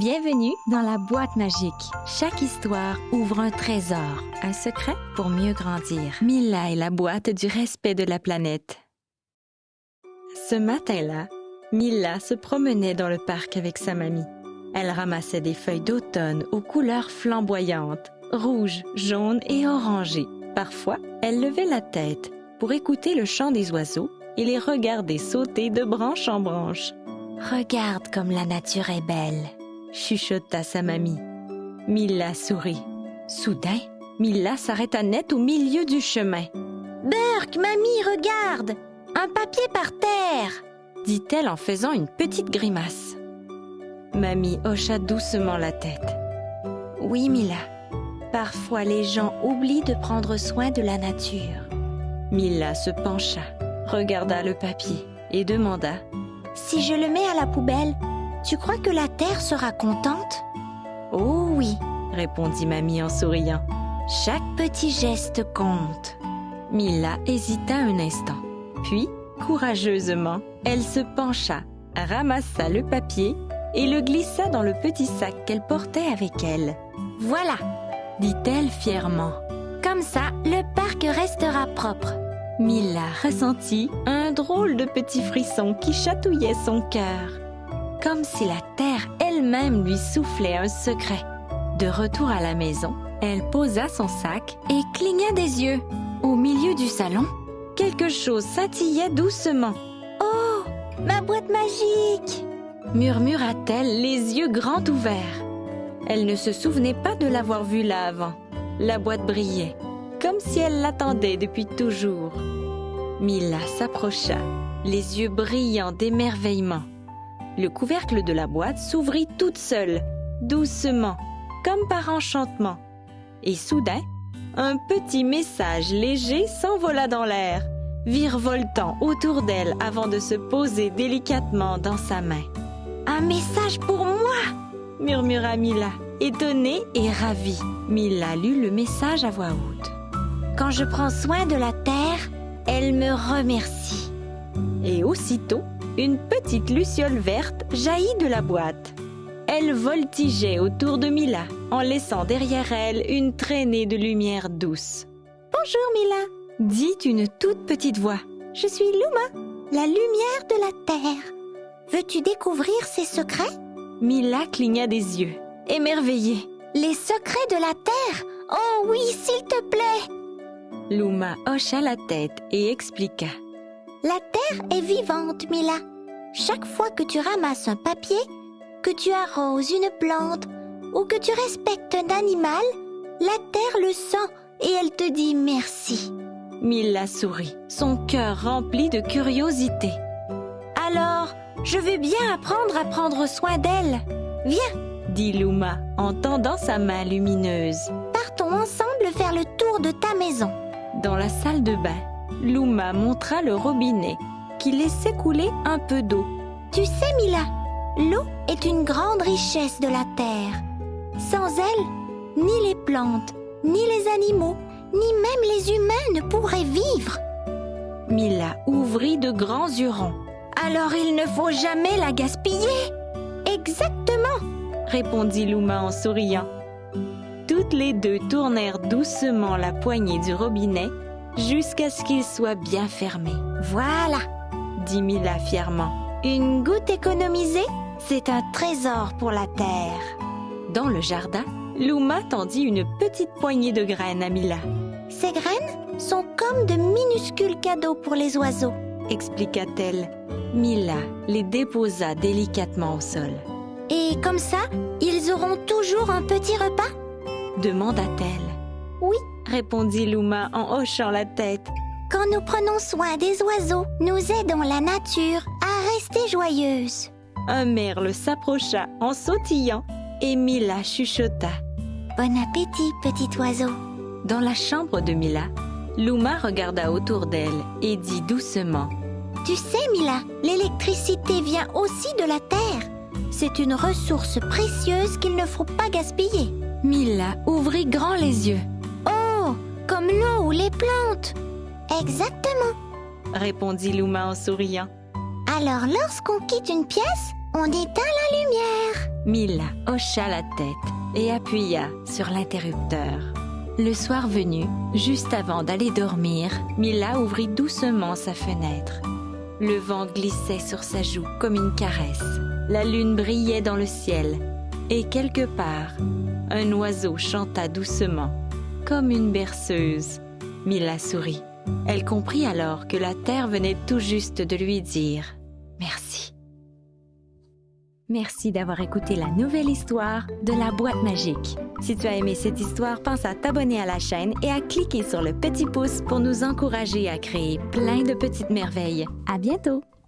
Bienvenue dans la boîte magique. Chaque histoire ouvre un trésor, un secret pour mieux grandir. Mila et la boîte du respect de la planète. Ce matin-là, Mila se promenait dans le parc avec sa mamie. Elle ramassait des feuilles d'automne aux couleurs flamboyantes, rouges, jaunes et orangées. Parfois, elle levait la tête pour écouter le chant des oiseaux et les regarder sauter de branche en branche. « Regarde comme la nature est belle !» chuchota sa mamie. Mila sourit. Soudain, Mila s'arrêta net au milieu du chemin. « Burk, mamie, regarde! Un papier par terre !» dit-elle en faisant une petite grimace. Mamie hocha doucement la tête. « Oui, Mila, parfois les gens oublient de prendre soin de la nature. » Mila se pencha, regarda le papier et demanda « Si je le mets à la poubelle, tu crois que la terre sera contente ?»« Oh oui, » répondit mamie en souriant. « Chaque petit geste compte. » Mila hésita un instant. Puis, courageusement, elle se pencha, ramassa le papier et le glissa dans le petit sac qu'elle portait avec elle. « Voilà !» dit-elle fièrement. « Comme ça, le parc restera propre. » Mila ressentit un drôle de petit frisson qui chatouillait son cœur, comme si la terre elle-même lui soufflait un secret. De retour à la maison, elle posa son sac et cligna des yeux. Au milieu du salon, quelque chose scintillait doucement. « Oh, ma boîte magique !» murmura-t-elle, les yeux grands ouverts. Elle ne se souvenait pas de l'avoir vue là avant. La boîte brillait, comme si elle l'attendait depuis toujours. Mila s'approcha, les yeux brillants d'émerveillement. Le couvercle de la boîte s'ouvrit toute seule, doucement, comme par enchantement. Et soudain, un petit message léger s'envola dans l'air, virevoltant autour d'elle avant de se poser délicatement dans sa main. « Un message pour moi !» murmura Mila, étonnée et ravie. Mila lut le message à voix haute. « Quand je prends soin de la terre, elle me remercie. » Et aussitôt, une petite luciole verte jaillit de la boîte. Elle voltigeait autour de Mila, en laissant derrière elle une traînée de lumière douce. « Bonjour Mila !» dit une toute petite voix. « Je suis Luma, la lumière de la terre. Veux-tu découvrir ses secrets ?» Mila cligna des yeux, émerveillée. « Les secrets de la terre ? Oh oui, s'il te plaît !» Luma hocha la tête et expliqua. « La terre est vivante, Mila. Chaque fois que tu ramasses un papier, que tu arroses une plante ou que tu respectes un animal, la terre le sent et elle te dit merci. » Mila sourit, son cœur rempli de curiosité. « Alors, je veux bien apprendre à prendre soin d'elle. Viens !» dit Luma en tendant sa main lumineuse. « Partons ensemble faire le tour de ta maison. » Dans la salle de bain, Luma montra le robinet qui laissait couler un peu d'eau. « Tu sais, Mila, l'eau est une grande richesse de la terre. Sans elle, ni les plantes, ni les animaux, ni même les humains ne pourraient vivre. » Mila ouvrit de grands yeux ronds. « Alors il ne faut jamais la gaspiller !»« Exactement !» répondit Luma en souriant. Toutes les deux tournèrent doucement la poignée du robinet jusqu'à ce qu'il soit bien fermé. « Voilà !» dit Mila fièrement. « Une goutte économisée, c'est un trésor pour la terre. » Dans le jardin, Luma tendit une petite poignée de graines à Mila. « Ces graines sont comme de minuscules cadeaux pour les oiseaux, » expliqua-t-elle. Mila les déposa délicatement au sol. « Et comme ça, ils auront toujours un petit repas ?» demanda-t-elle. « Oui, » répondit Luma en hochant la tête. « Quand nous prenons soin des oiseaux, nous aidons la nature à rester joyeuse. » Un merle s'approcha en sautillant et Mila chuchota. « Bon appétit, petit oiseau !» Dans la chambre de Mila, Luma regarda autour d'elle et dit doucement. « Tu sais, Mila, l'électricité vient aussi de la terre. C'est une ressource précieuse qu'il ne faut pas gaspiller. » Mila ouvrit grand les yeux. « Oh, comme l'eau ou les plantes !»« Exactement !» répondit Luma en souriant. « Alors, lorsqu'on quitte une pièce, On éteint la lumière. Mila hocha la tête et appuya sur l'interrupteur. Le soir venu, juste avant d'aller dormir, Mila ouvrit doucement sa fenêtre. Le vent glissait sur sa joue comme une caresse. La lune brillait dans le ciel et quelque part, un oiseau chanta doucement, comme une berceuse. Mila sourit. Elle comprit alors que la terre venait tout juste de lui dire « Merci ». Merci d'avoir écouté la nouvelle histoire de la boîte magique. Si tu as aimé cette histoire, pense à t'abonner à la chaîne et à cliquer sur le petit pouce pour nous encourager à créer plein de petites merveilles. À bientôt!